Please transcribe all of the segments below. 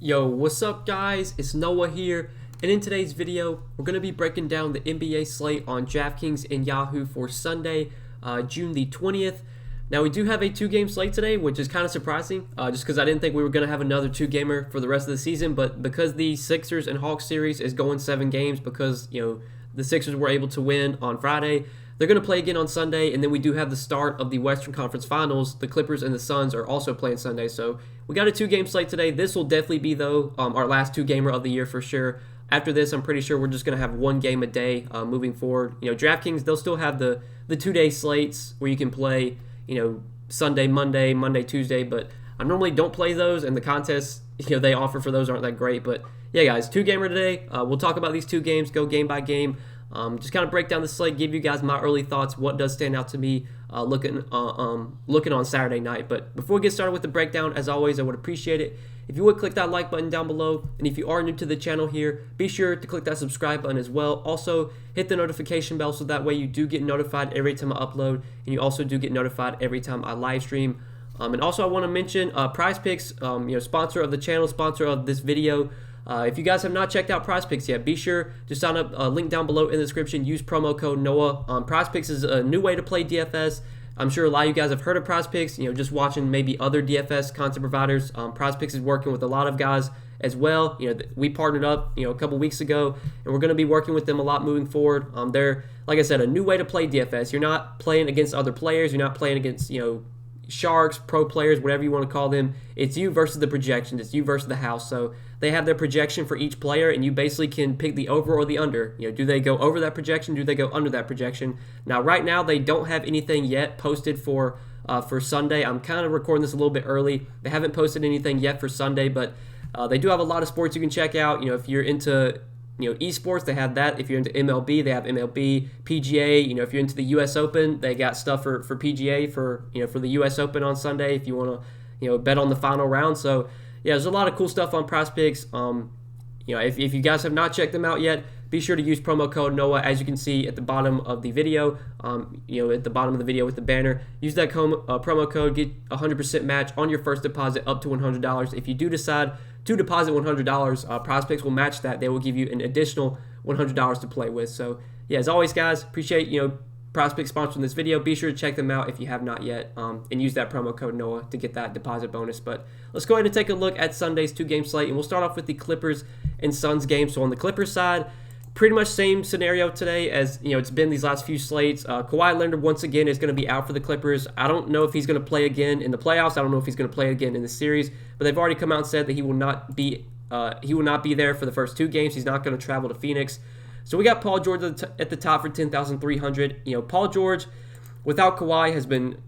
Yo, what's up guys? It's Noah here, and in today's video, we're going to be breaking down the NBA slate on Draftkings and Yahoo for Sunday, June the 20th. Now, we do have a two-game slate today, which is kind of surprising, just because I didn't think we were going to have another two-gamer for the rest of the season, but because the Sixers and Hawks series is going 7 games because, the Sixers were able to win on Friday, they're going to play again on Sunday, and then we do have the start of the Western Conference Finals. The Clippers and the Suns are also playing Sunday, so we got a two-game slate today. This will definitely be, though, our last two-gamer of the year for sure. After this, I'm pretty sure we're just going to have one game a day moving forward. Draftkings, they'll still have the two-day slates where you can play, Sunday, Monday, Monday, Tuesday, but I normally don't play those, and the contests, they offer for those aren't that great. But yeah, guys, two-gamer today. We'll talk about these two games, go game by game. Just kind of break down the slate, give you guys my early thoughts, what does stand out to me looking on Saturday night. But before we get started with the breakdown, as always, I would appreciate it if you would click that like button down below. And if you are new to the channel here, be sure to click that subscribe button as well. Also, hit the notification bell so that way you do get notified every time I upload, and you also do get notified every time I live stream. And also, I want to mention PrizePicks, sponsor of the channel, sponsor of this video. If you guys have not checked out PrizePicks yet, be sure to sign up. Link down below in the description. Use promo code Noah. PrizePicks is a new way to play DFS. I'm sure a lot of you guys have heard of PrizePicks. Just watching maybe other DFS content providers. PrizePicks is working with a lot of guys as well. We partnered up, a couple weeks ago, and we're going to be working with them a lot moving forward. They're, like I said, a new way to play DFS. You're not playing against other players. You're not playing against, sharks, pro players, whatever you want to call them. It's you versus the projections. It's you versus the house. So they have their projection for each player, and you basically can pick the over or the under. Do they go over that projection? Do they go under that projection? Now, right now, they don't have anything yet posted for Sunday. I'm kind of recording this a little bit early. They haven't posted anything yet for Sunday, but they do have a lot of sports you can check out. If you're into esports, they have that. If you're into MLB, they have MLB, PGA. If you're into the U.S. Open, they got stuff for PGA for the U.S. Open on Sunday. If you want to bet on the final round. So yeah, there's a lot of cool stuff on PrizePicks. If you guys have not checked them out yet, be sure to use promo code Noah, as you can see at the bottom of the video. At the bottom of the video with the banner, use that promo code, get 100% match on your first deposit up to $100. If you do decide to deposit $100, PrizePicks will match that. They will give you an additional $100 to play with. So yeah, as always, guys, appreciate PrizePicks sponsoring this video. Be sure to check them out if you have not yet, and use that promo code Noah to get that deposit bonus. But let's go ahead and take a look at Sunday's two-game slate, and we'll start off with the Clippers and Suns game. So on the Clippers side, pretty much same scenario today as it's been these last few slates. Kawhi Leonard once again is going to be out for the Clippers. I don't know if he's going to play again in the playoffs. I don't know if he's going to play again in the series, but they've already come out and said that he will not be there for the first 2 games. He's not going to travel to Phoenix. So we got Paul George at the top for 10,300. Paul George, without Kawhi,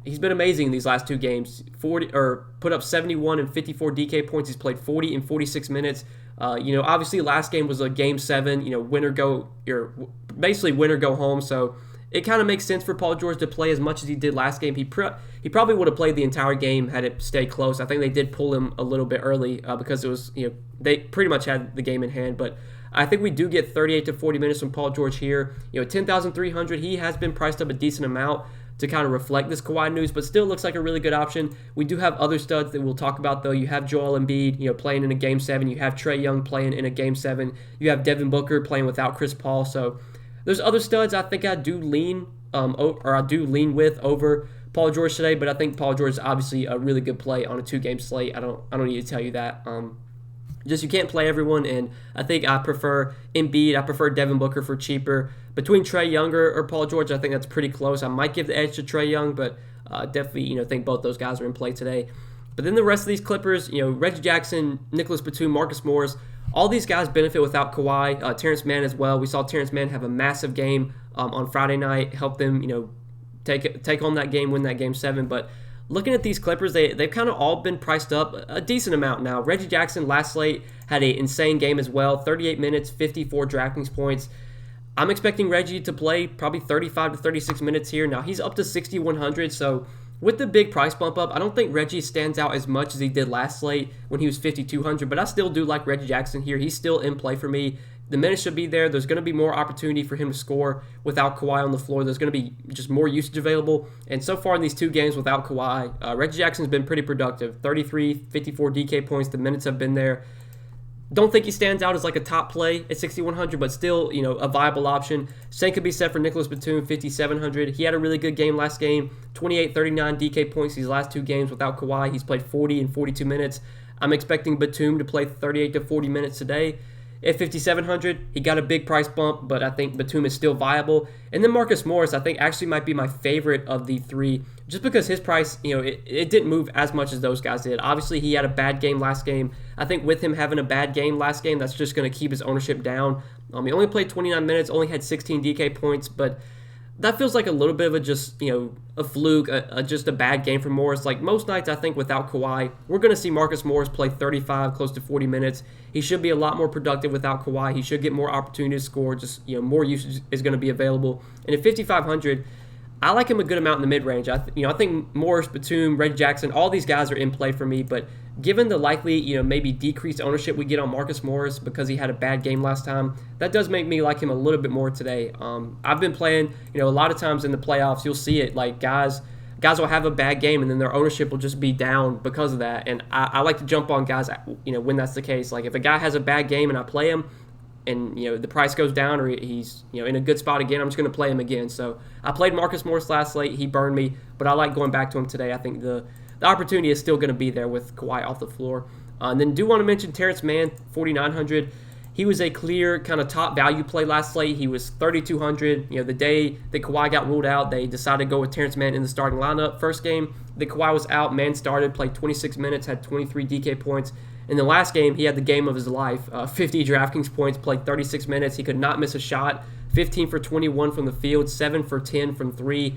he's been amazing in these last 2 games. Put up 71 and 54 DK points. He's played 40 and 46 minutes. Obviously last game was a game 7. Win or go home. So it kind of makes sense for Paul George to play as much as he did last game. He probably would have played the entire game had it stayed close. I think they did pull him a little bit early because it was they pretty much had the game in hand, but I think we do get 38 to 40 minutes from Paul George here. 10,300. He has been priced up a decent amount to kind of reflect this Kawhi news, but still looks like a really good option. We do have other studs that we'll talk about, though. You have Joel Embiid, playing in a Game 7. You have Trae Young playing in a Game 7. You have Devin Booker playing without Chris Paul. So there's other studs I think I do lean with over Paul George today, but I think Paul George is obviously a really good play on a 2-game slate. I don't need to tell you that. Just you can't play everyone, and I think I prefer Embiid. I prefer Devin Booker for cheaper. Between Trae Young or Paul George, I think that's pretty close. I might give the edge to Trae Young, but definitely think both those guys are in play today. But then the rest of these Clippers, Reggie Jackson, Nicholas Batum, Marcus Morris, all these guys benefit without Kawhi. Terrence Mann as well. We saw Terrence Mann have a massive game on Friday night, help them take on that game, win that Game 7. But looking at these Clippers, they've kind of all been priced up a decent amount now. Reggie Jackson last slate had an insane game as well, 38 minutes, 54 Draftkings points. I'm expecting Reggie to play probably 35 to 36 minutes here. Now, he's up to 6,100, so with the big price bump up, I don't think Reggie stands out as much as he did last slate when he was 5,200, but I still do like Reggie Jackson here. He's still in play for me. The minutes should be there. There's going to be more opportunity for him to score without Kawhi on the floor. There's going to be just more usage available. And so far in these 2 games without Kawhi, Reggie Jackson's been pretty productive. 33, 54 DK points. The minutes have been there. Don't think he stands out as like a top play at 6,100, but still, a viable option. Same could be said for Nicholas Batum, 5,700. He had a really good game last game, 28, 39 DK points these last 2 games without Kawhi. He's played 40 and 42 minutes. I'm expecting Batum to play 38 to 40 minutes today. At 5,700, he got a big price bump, but I think Batum is still viable. And then Marcus Morris, I think, actually might be my favorite of the 3, just because his price, it didn't move as much as those guys did. Obviously, he had a bad game last game. I think with him having a bad game last game, that's just going to keep his ownership down. He only played 29 minutes, only had 16 DK points, but that feels like a little bit of a fluke, just a bad game for Morris. Like most nights, I think without Kawhi, we're going to see Marcus Morris play 35, close to 40 minutes. He should be a lot more productive without Kawhi. He should get more opportunity to score. Just more usage is going to be available. And at 5,500, I like him a good amount in the mid-range. I think Morris, Batum, Reggie Jackson, all these guys are in play for me. But given the likely, maybe decreased ownership we get on Marcus Morris because he had a bad game last time, that does make me like him a little bit more today. I've been playing, a lot of times in the playoffs, you'll see it like guys will have a bad game and then their ownership will just be down because of that. And I like to jump on guys, when that's the case. Like if a guy has a bad game and I play him, and the price goes down or he's in a good spot again, I'm just going to play him again. So I played Marcus Morris last slate. He burned me, but I like going back to him today. I think the opportunity is still going to be there with Kawhi off the floor. And then do want to mention Terrence Mann, 4,900. He was a clear kind of top value play last slate. He was 3,200. The day that Kawhi got ruled out, they decided to go with Terrence Mann in the starting lineup. First game that Kawhi was out, Mann started, played 26 minutes, had 23 DK points. In the last game, he had the game of his life, 50 Draftkings points, played 36 minutes. He could not miss a shot, 15 for 21 from the field, 7 for 10 from 3.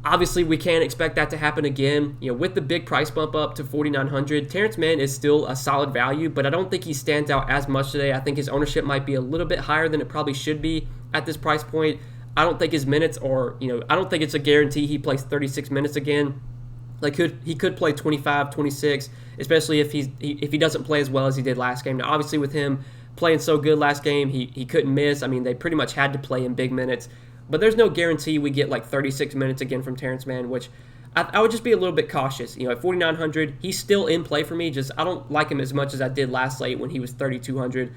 Obviously, we can't expect that to happen again. With the big price bump up to 4,900, Terrence Mann is still a solid value, but I don't think he stands out as much today. I think his ownership might be a little bit higher than it probably should be at this price point. I don't think his minutes are, I don't think it's a guarantee he plays 36 minutes again. Like he could play 25, 26, especially if he doesn't play as well as he did last game. Now, obviously, with him playing so good last game, he couldn't miss. I mean, they pretty much had to play in big minutes. But there's no guarantee we get like 36 minutes again from Terrence Mann, which I would just be a little bit cautious. At 4,900, he's still in play for me. Just I don't like him as much as I did last slate when he was 3,200.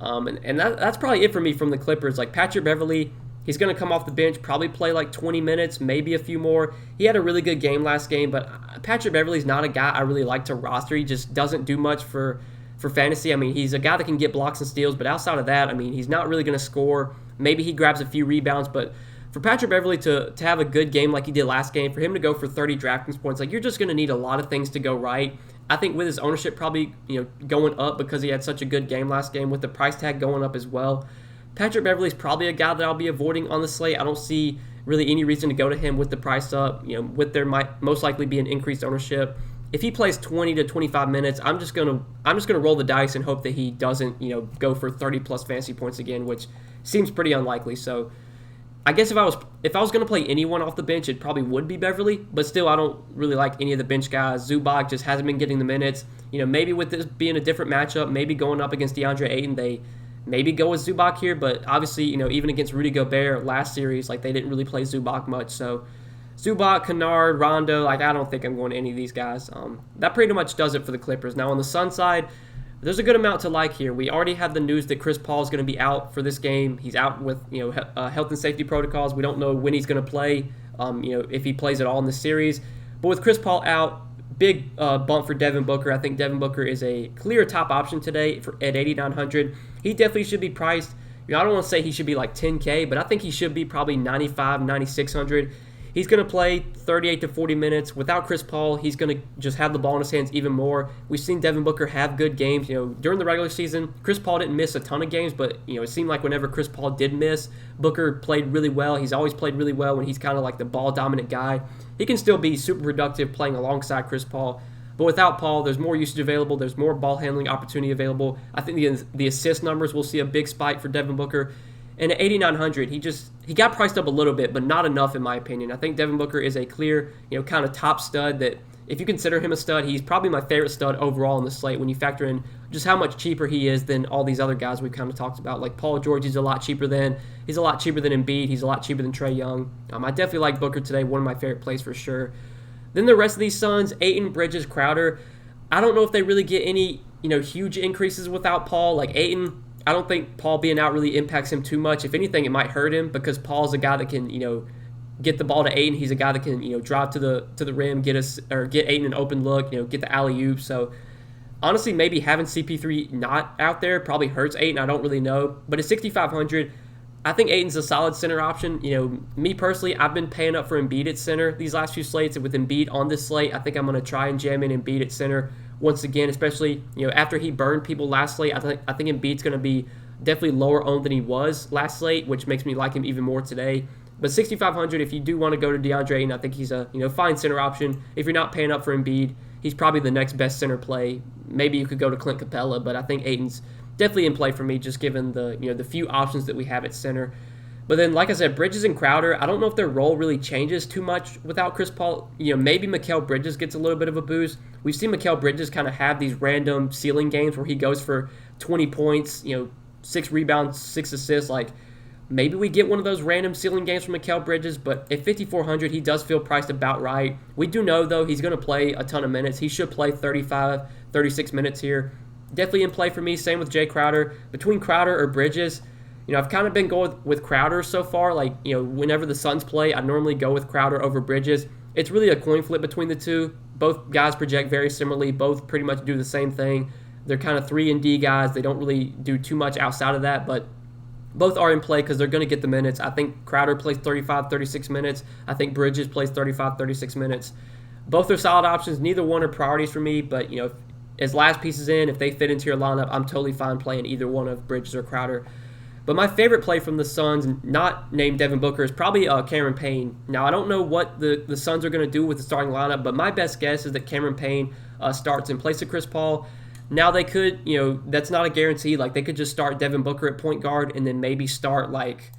And that's probably it for me from the Clippers. Like Patrick Beverley, he's going to come off the bench, probably play like 20 minutes, maybe a few more. He had a really good game last game, but Patrick Beverley's not a guy I really like to roster. He just doesn't do much for fantasy. I mean, he's a guy that can get blocks and steals, but outside of that, I mean, he's not really going to score. Maybe he grabs a few rebounds, but for Patrick Beverley to have a good game like he did last game, for him to go for 30 Draftkings points, like you're just going to need a lot of things to go right. I think with his ownership probably going up because he had such a good game last game, with the price tag going up as well, Patrick Beverley's probably a guy that I'll be avoiding on the slate. I don't see really any reason to go to him with the price up. With there might most likely be an increased ownership. If he plays 20 to 25 minutes, I'm just gonna roll the dice and hope that he doesn't go for 30 plus fantasy points again, which seems pretty unlikely. So I guess if I was gonna play anyone off the bench, it probably would be Beverley. But still, I don't really like any of the bench guys. Zubac just hasn't been getting the minutes. Maybe with this being a different matchup, maybe going up against DeAndre Ayton, they maybe go with Zubac here, but obviously, even against Rudy Gobert last series, like they didn't really play Zubac much. So Zubac, Kennard, Rondo, I don't think I'm going to any of these guys. That pretty much does it for the Clippers. Now on the Sun side, there's a good amount to like here. We already have the news that Chris Paul is going to be out for this game. He's out with health and safety protocols. We don't know when he's going to play, if he plays at all in the series. But with Chris Paul out, big bump for Devin Booker. I think Devin Booker is a clear top option today at 8,900. He definitely should be priced. I don't want to say he should be like 10K, but I think he should be probably 95, 9,600. He's going to play 38 to 40 minutes. Without Chris Paul, he's going to just have the ball in his hands even more. We've seen Devin Booker have good games. During the regular season, Chris Paul didn't miss a ton of games, but it seemed like whenever Chris Paul did miss, Booker played really well. He's always played really well when he's kind of like the ball-dominant guy. He can still be super productive playing alongside Chris Paul. But without Paul, there's more usage available. There's more ball handling opportunity available. I think the assist numbers will see a big spike for Devin Booker. And at 8,900, he got priced up a little bit, but not enough in my opinion. I think Devin Booker is a clear, kind of top stud that if you consider him a stud, he's probably my favorite stud overall in the slate when you factor in just how much cheaper he is than all these other guys we've kind of talked about. Like Paul George, he's a lot cheaper than Embiid. He's a lot cheaper than Trae Young. I definitely like Booker today, one of my favorite plays for sure. Then the rest of these Suns, Ayton, Bridges, Crowder, I don't know if they really get any huge increases without Paul. Like Ayton, I don't think Paul being out really impacts him too much. If anything, it might hurt him because Paul's a guy that can, get the ball to Ayton. He's a guy that can, drive to the rim, get Ayton an open look, get the alley oop. So honestly, maybe having CP3 not out there probably hurts Ayton. I don't really know, but at 6,500, I think Ayton's a solid center option. Me personally, I've been paying up for Embiid at center these last few slates, and with Embiid on this slate, I think I'm going to try and jam in Embiid at center once again, especially after he burned people last slate. I think Embiid's going to be definitely lower owned than he was last slate, which makes me like him even more today. But 6,500, if you do want to go to DeAndre Ayton, I think he's a fine center option. If you're not paying up for Embiid, he's probably the next best center play. Maybe you could go to Clint Capella, but I think Ayton's definitely in play for me, just given the few options that we have at center. But then, like I said, Bridges and Crowder, I don't know if their role really changes too much without Chris Paul. Maybe Mikal Bridges gets a little bit of a boost. We've seen Mikal Bridges kind of have these random ceiling games where he goes for 20 points, 6 rebounds, 6 assists. Like, maybe we get one of those random ceiling games from Mikal Bridges, but at 5,400, he does feel priced about right. We do know, though, he's going to play a ton of minutes. He should play 35, 36 minutes here. Definitely in play for me. Same with Jay Crowder. Between Crowder or Bridges, I've kind of been going with Crowder so far. Like, whenever the Suns play, I normally go with Crowder over Bridges. It's really a coin flip between the two. Both guys project very similarly. Both pretty much do the same thing. They're kind of 3-and-D guys. They don't really do too much outside of that, but both are in play because they're going to get the minutes. I think Crowder plays 35, 36 minutes. I think Bridges plays 35, 36 minutes. Both are solid options. Neither one are priorities for me, but, as last pieces in, if they fit into your lineup, I'm totally fine playing either one of Bridges or Crowder. But my favorite play from the Suns, not named Devin Booker, is probably Cameron Payne. Now, I don't know what the Suns are going to do with the starting lineup, but my best guess is that Cameron Payne starts in place of Chris Paul. Now, they could, that's not a guarantee. Like, they could just start Devin Booker at point guard and then maybe start, like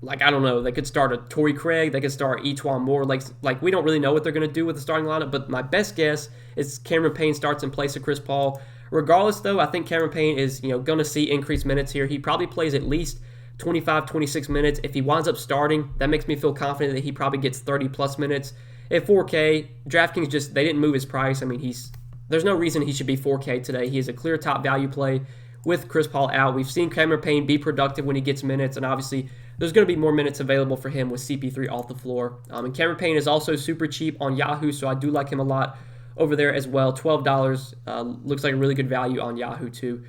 I don't know, they could start a Torrey Craig, they could start Etuan Moore. Like we don't really know what they're going to do with the starting lineup, but my best guess is Cameron Payne starts in place of Chris Paul. Regardless, though, I think Cameron Payne is going to see increased minutes here. He probably plays at least 25, 26 minutes. If he winds up starting, that makes me feel confident that he probably gets 30-plus minutes. At 4K, DraftKings they didn't move his price. I mean, there's no reason he should be 4K today. He is a clear top value play with Chris Paul out. We've seen Cameron Payne be productive when he gets minutes, and obviously there's going to be more minutes available for him with CP3 off the floor. And Cameron Payne is also super cheap on Yahoo, so I do like him a lot over there as well. $12 looks like a really good value on Yahoo too.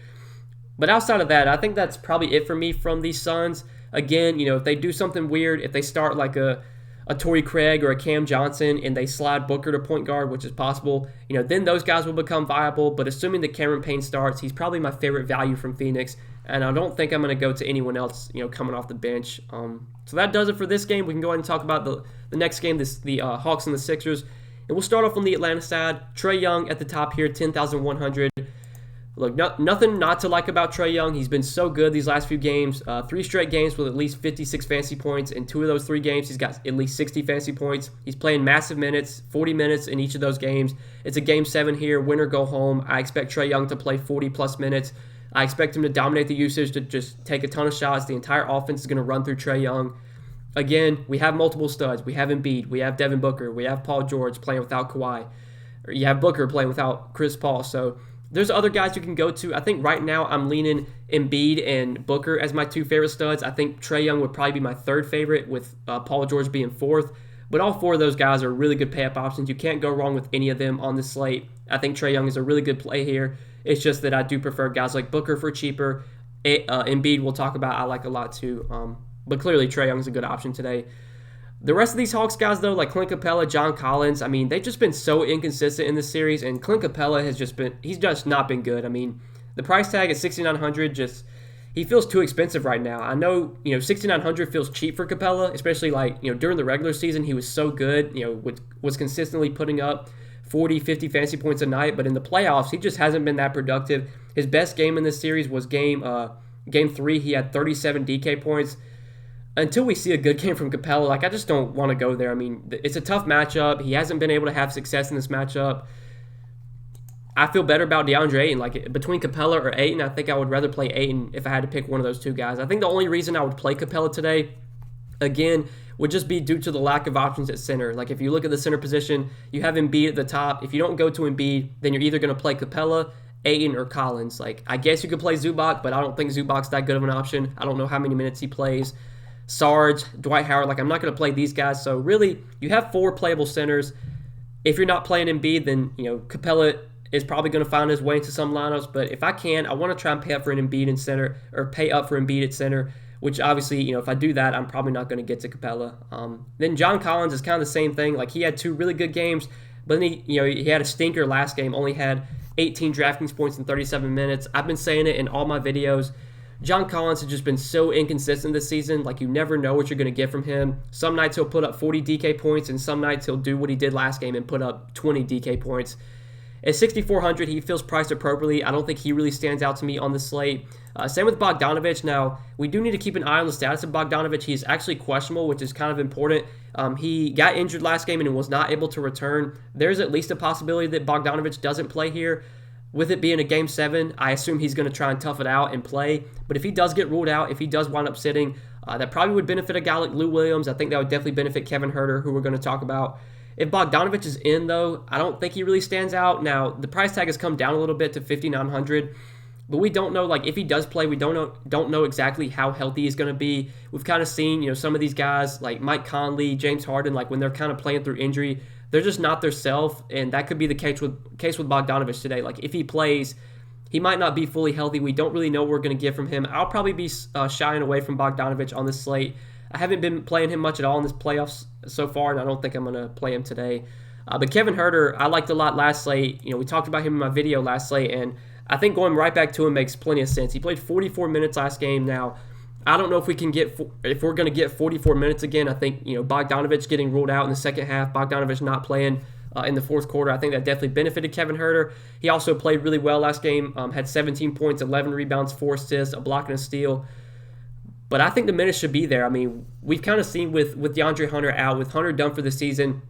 But outside of that, I think that's probably it for me from these Suns. Again, if they do something weird, if they start like a Torrey Craig or a Cam Johnson and they slide Booker to point guard, which is possible, then those guys will become viable. But assuming that Cameron Payne starts, he's probably my favorite value from Phoenix. And I don't think I'm going to go to anyone else, coming off the bench. So that does it for this game. We can go ahead and talk about the next game, the Hawks and the Sixers. And we'll start off on the Atlanta side. Trae Young at the top here, 10,100. Look, nothing not to like about Trae Young. He's been so good these last few games. 3 straight games with at least 56 fantasy points. In 2 of those 3 games, he's got at least 60 fantasy points. He's playing massive minutes, 40 minutes in each of those games. It's a Game 7 here, win or go home. I expect Trae Young to play 40-plus minutes. I expect him to dominate the usage, to just take a ton of shots. The entire offense is going to run through Trae Young. Again, we have multiple studs. We have Embiid. We have Devin Booker. We have Paul George playing without Kawhi. Or you have Booker playing without Chris Paul. So there's other guys you can go to. I think right now I'm leaning Embiid and Booker as my 2 favorite studs. I think Trae Young would probably be my 3rd favorite, with Paul George being 4th. But all 4 of those guys are really good pay-up options. You can't go wrong with any of them on this slate. I think Trae Young is a really good play here. It's just that I do prefer guys like Booker for cheaper. Embiid we'll talk about I like a lot too. But clearly Trae Young is a good option today. The rest of these Hawks guys, though, like Clint Capella, John Collins, I mean, they've just been so inconsistent in this series, and Clint Capella he's just not been good. I mean, the price tag at $6,900 he feels too expensive right now. I know, $6,900 feels cheap for Capella, especially during the regular season he was so good, was consistently putting up 40, 50 fantasy points a night, but in the playoffs he just hasn't been that productive. His best game in this series was game 3. He had 37 DK points. Until we see a good game from Capella, I just don't want to go there. I mean, it's a tough matchup. He hasn't been able to have success in this matchup. I feel better about DeAndre Ayton. Between Capella or Ayton, I think I would rather play Ayton if I had to pick one of those 2 guys. I think the only reason I would play Capella today, again, would just be due to the lack of options at center. If you look at the center position, you have Embiid at the top. If you don't go to Embiid, then you're either going to play Capella Ayton or Collins. Like, I guess you could play Zubac, but I don't think Zubac's that good of an option. I don't know how many minutes he plays. Sarge, Dwight Howard, like, I'm not going to play these guys. So really, you have 4 playable centers. If you're not playing Embiid, then, Capella is probably going to find his way into some lineups. But if I can, I want to try and pay up for an Embiid in center, or pay up for Embiid at center, which obviously, if I do that, I'm probably not going to get to Capella. Then John Collins is kind of the same thing. Like, he had 2 really good games, but then he had a stinker last game, only had 18 DraftKings points in 37 minutes. I've been saying it in all my videos. John Collins has just been so inconsistent this season. Like, you never know what you're going to get from him. Some nights he'll put up 40 DK points, and some nights he'll do what he did last game and put up 20 DK points. At 6,400, he feels priced appropriately. I don't think he really stands out to me on the slate. Same with Bogdanovic. Now, we do need to keep an eye on the status of Bogdanovic. He's actually questionable, which is kind of important. He got injured last game and was not able to return. There's at least a possibility that Bogdanovic doesn't play here. With it being a Game 7, I assume he's going to try and tough it out and play. But if he does get ruled out, if he does wind up sitting, that probably would benefit a guy like Lou Williams. I think that would definitely benefit Kevin Huerter, who we're going to talk about. If Bogdanovic is in, though, I don't think he really stands out. Now, the price tag has come down a little bit to $5,900, but we don't know, like, if he does play, we don't know exactly how healthy he's going to be. We've kind of seen, some of these guys, like Mike Conley, James Harden, like, when they're kind of playing through injury, they're just not their self, and that could be the case with Bogdanovic today. Like, if he plays, he might not be fully healthy. We don't really know what we're going to get from him. I'll probably be shying away from Bogdanovic on this slate. I haven't been playing him much at all in this playoffs so far, and I don't think I'm going to play him today. But Kevin Huerter, I liked a lot last slate. We talked about him in my video last slate, and I think going right back to him makes plenty of sense. He played 44 minutes last game. Now, I don't know if we're going to get 44 minutes again. I think, Bogdanovic getting ruled out in the second half, Bogdanovic not playing in the fourth quarter, I think that definitely benefited Kevin Huerter. He also played really well last game, had 17 points, 11 rebounds, 4 assists, a block and a steal. But I think the minutes should be there. I mean, we've kind of seen with DeAndre Hunter out, with Hunter done for the season,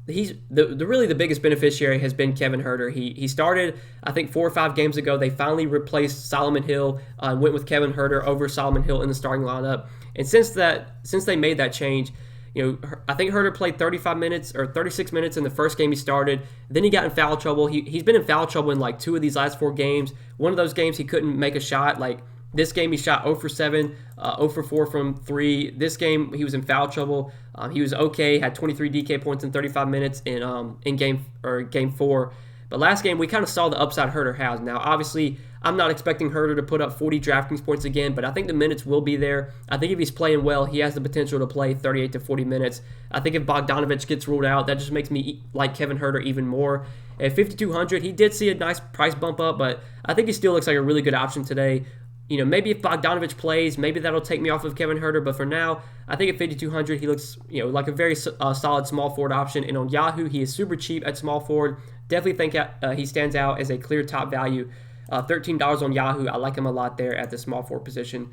he's really the biggest beneficiary has been Kevin Huerter. He started, I think, 4 or 5 games ago. They finally replaced Solomon Hill and went with Kevin Huerter over Solomon Hill in the starting lineup. And since they made that change, I think Huerter played 35 minutes or 36 minutes in the first game he started. Then he got in foul trouble. He's been in foul trouble in like 2 of these last 4 games. One of those games he couldn't make a shot. Like this game he shot 0 for 7, 0 for 4 from 3. This game he was in foul trouble. He was okay, had 23 DK points in 35 minutes in game 4. But last game we kind of saw the upside Huerter has. Now obviously I'm not expecting Huerter to put up 40 DraftKings points again, but I think the minutes will be there. I think if he's playing well, he has the potential to play 38 to 40 minutes. I think if Bogdanovic gets ruled out, that just makes me like Kevin Huerter even more. At 5,200, he did see a nice price bump up, but I think he still looks like a really good option today. Maybe if Bogdanovic plays, maybe that'll take me off of Kevin Huerter, but for now, I think at 5,200, he looks, like a very solid small forward option. And on Yahoo, he is super cheap at small forward. Definitely think he stands out as a clear top value. $13 on Yahoo. I like him a lot there at the small forward position.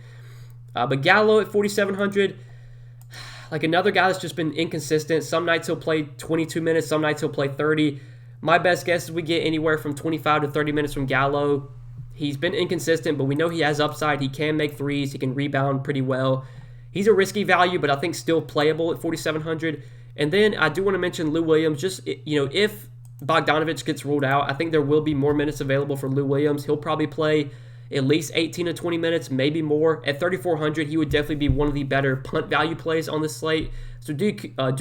But Gallo at 4,700, like another guy that's just been inconsistent. Some nights he'll play 22 minutes. Some nights he'll play 30. My best guess is we get anywhere from 25 to 30 minutes from Gallo. He's been inconsistent, but we know he has upside. He can make threes. He can rebound pretty well. He's a risky value, but I think still playable at 4,700. And then I do want to mention Lou Williams. Just, if Bogdanovic gets ruled out, I think there will be more minutes available for Lou Williams. He'll probably play at least 18 to 20 minutes, maybe more. At 3,400, he would definitely be one of the better punt value plays on this slate. So do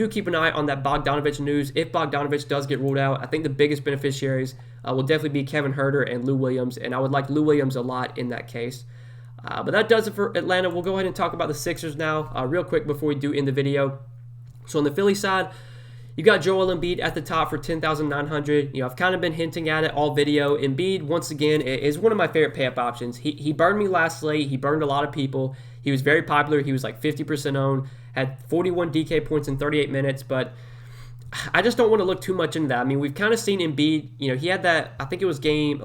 keep an eye on that Bogdanovic news. If Bogdanovic does get ruled out, I think the biggest beneficiaries will definitely be Kevin Huerter and Lou Williams, and I would like Lou Williams a lot in that case. But that does it for Atlanta. We'll go ahead and talk about the Sixers now real quick before we do end the video. So on the Philly side, you got Joel Embiid at the top for $10,900. I've kind of been hinting at it all video. Embiid, once again, is one of my favorite pay-up options. He burned me last slate. He burned a lot of people. He was very popular. He was like 50% owned, had 41 DK points in 38 minutes, but I just don't want to look too much into that. I mean, we've kind of seen Embiid, he had that, I think it was game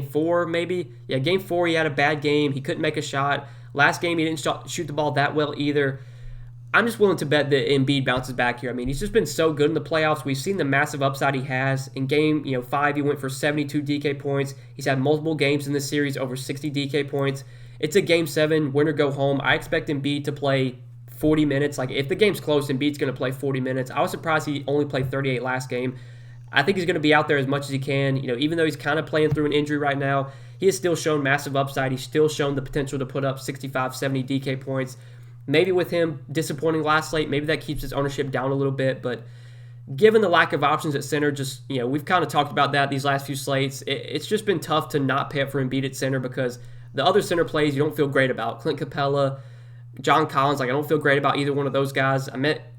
4 maybe. Yeah, game 4 he had a bad game. He couldn't make a shot. Last game he didn't shoot the ball that well either. I'm just willing to bet that Embiid bounces back here. I mean, he's just been so good in the playoffs. We've seen the massive upside he has. In game 5, he went for 72 DK points. He's had multiple games in this series over 60 DK points. It's a game 7, win or go home. I expect Embiid to play 40 minutes. Like, if the game's close, Embiid's going to play 40 minutes. I was surprised he only played 38 last game. I think he's going to be out there as much as he can. Even though he's kind of playing through an injury right now, he has still shown massive upside. He's still shown the potential to put up 65, 70 DK points. Maybe with him disappointing last slate, maybe that keeps his ownership down a little bit, but given the lack of options at center, we've kind of talked about that these last few slates. It's just been tough to not pay up for Embiid at center because the other center plays you don't feel great about. Clint Capella, John Collins, I don't feel great about either one of those guys.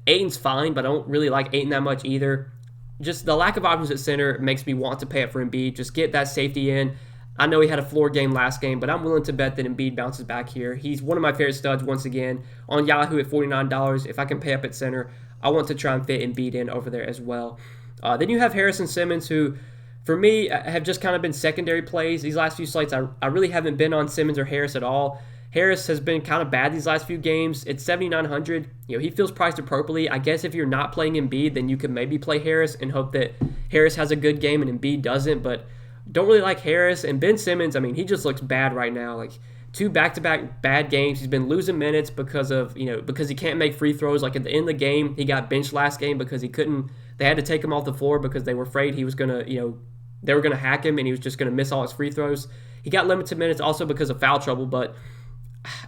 Ayton's fine, but I don't really like Ayton that much either. Just the lack of options at center makes me want to pay up for Embiid. Just get that safety in. I know he had a floor game last game, but I'm willing to bet that Embiid bounces back here. He's one of my favorite studs once again. On Yahoo at $49, if I can pay up at center, I want to try and fit Embiid in over there as well. Then you have Harris and Simmons, who, for me, have just kind of been secondary plays. These last few slates, I really haven't been on Simmons or Harris at all. Harris has been kind of bad these last few games. It's 7,900. He feels priced appropriately. I guess if you're not playing Embiid, then you could maybe play Harris and hope that Harris has a good game and Embiid doesn't, but don't really like Harris. And Ben Simmons, he just looks bad right now. Like, 2 back-to-back bad games. He's been losing minutes because he can't make free throws. Like, at the end of the game, he got benched last game because he couldn't. They had to take him off the floor because they were afraid he was going to, they were going to hack him and he was just going to miss all his free throws. He got limited minutes also because of foul trouble, but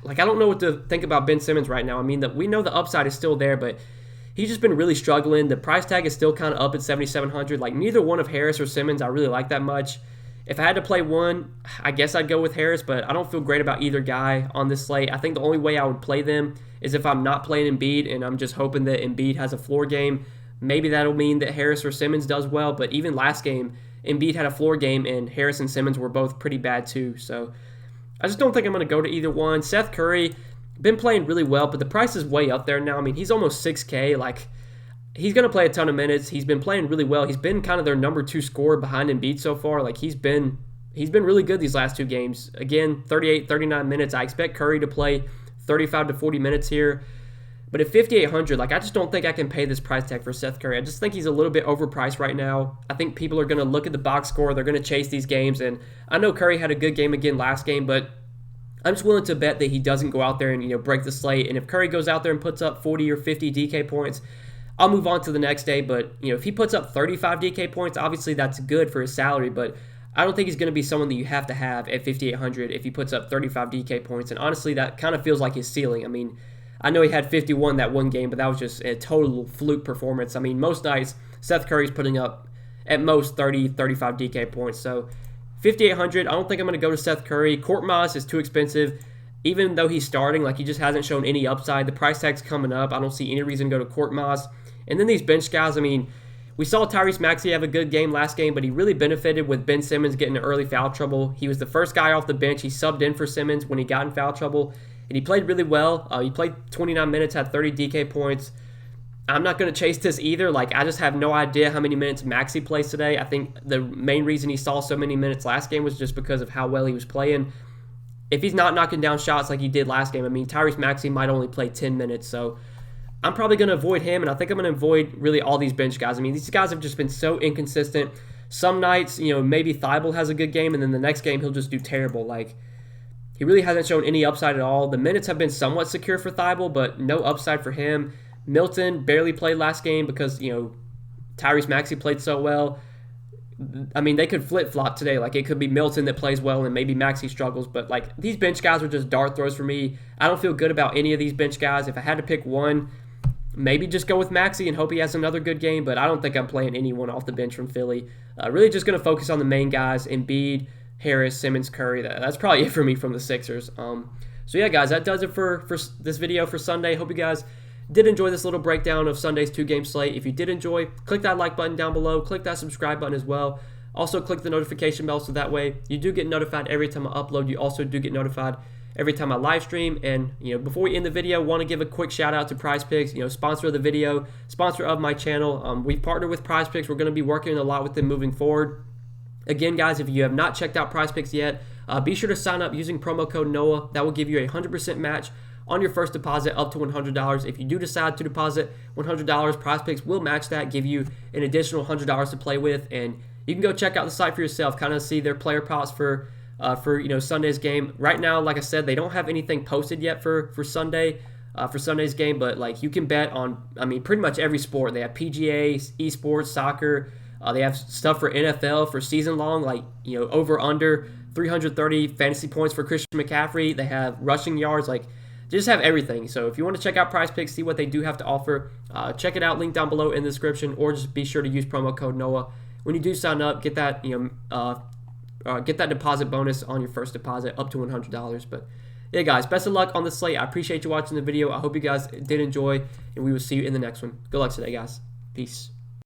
I don't know what to think about Ben Simmons right now. We know the upside is still there, but he's just been really struggling. The price tag is still kind of up at 7,700. Like, neither one of Harris or Simmons I really like that much. If I had to play one, I guess I'd go with Harris, but I don't feel great about either guy on this slate. I think the only way I would play them is if I'm not playing Embiid and I'm just hoping that Embiid has a floor game. Maybe that'll mean that Harris or Simmons does well, but even last game, Embiid had a floor game and Harris and Simmons were both pretty bad too. So I just don't think I'm going to go to either one. Seth Curry, been playing really well, but the price is way up there now. He's almost 6K. Like, he's going to play a ton of minutes. He's been playing really well. He's been kind of their number 2 scorer behind Embiid so far. Like, he's been really good these last 2 games. Again, 38, 39 minutes. I expect Curry to play 35 to 40 minutes here. But at 5,800, I just don't think I can pay this price tag for Seth Curry. I just think he's a little bit overpriced right now. I think people are going to look at the box score. They're going to chase these games. And I know Curry had a good game again last game, but I'm just willing to bet that he doesn't go out there and break the slate. And if Curry goes out there and puts up 40 or 50 DK points, I'll move on to the next day. But if he puts up 35 DK points, obviously that's good for his salary. But I don't think he's going to be someone that you have to have at 5,800 if he puts up 35 DK points. And honestly, that kind of feels like his ceiling. I know he had 51 that one game, but that was just a total fluke performance. Most nights, Seth Curry's putting up at most 30, 35 DK points. So 5,800, I don't think I'm going to go to Seth Curry. Korkmaz is too expensive. Even though he's starting, he just hasn't shown any upside. The price tag's coming up. I don't see any reason to go to Korkmaz. And then these bench guys, we saw Tyrese Maxey have a good game last game, but he really benefited with Ben Simmons getting in early foul trouble. He was the first guy off the bench. He subbed in for Simmons when he got in foul trouble, and he played really well. He played 29 minutes, had 30 DK points. I'm not going to chase this either. I just have no idea how many minutes Maxey plays today. I think the main reason he saw so many minutes last game was just because of how well he was playing. If he's not knocking down shots like he did last game, Tyrese Maxey might only play 10 minutes, so I'm probably going to avoid him, and I think I'm going to avoid really all these bench guys. These guys have just been so inconsistent. Some nights, maybe Thibault has a good game, and then the next game he'll just do terrible. He really hasn't shown any upside at all. The minutes have been somewhat secure for Thibault, but no upside for him. Milton barely played last game because, Tyrese Maxey played so well. They could flip-flop today. It could be Milton that plays well and maybe Maxey struggles. But, these bench guys are just dart throws for me. I don't feel good about any of these bench guys. If I had to pick one, maybe just go with Maxey and hope he has another good game. But I don't think I'm playing anyone off the bench from Philly. Really just going to focus on the main guys, Embiid, Harris, Simmons, Curry. That's probably it for me from the Sixers. So, yeah, guys, that does it for this video for Sunday. Hope you guys did enjoy this little breakdown of Sunday's 2-game slate. If you did enjoy, click that like button down below. Click that subscribe button as well. Also, click the notification bell so that way you do get notified every time I upload. You also do get notified every time I live stream. And, before we end the video, I want to give a quick shout out to PrizePicks, sponsor of the video, sponsor of my channel. We've partnered with PrizePicks. We're going to be working a lot with them moving forward. Again, guys, if you have not checked out PrizePicks yet, be sure to sign up using promo code NOAH. That will give you a 100% match on your first deposit up to $100. If you do decide to deposit $100, PrizePicks will match that, give you an additional $100 to play with, and you can go check out the site for yourself, kind of see their player props for Sunday's game. Right now, like I said, they don't have anything posted yet for Sunday's game, but you can bet on pretty much every sport. They have PGA, esports, soccer, They have stuff for NFL for season long, like over under 330 fantasy points for Christian McCaffrey. They have rushing yards, like just have everything. So if you want to check out Prize Picks, see what they do have to offer, check it out. Link down below in the description, or just be sure to use promo code Noah when you do sign up. Get that get that deposit bonus on your first deposit up to $100. But yeah, guys, best of luck on the slate. I appreciate you watching the video. I hope you guys did enjoy, and we will see you in the next one. Good luck today, guys. Peace.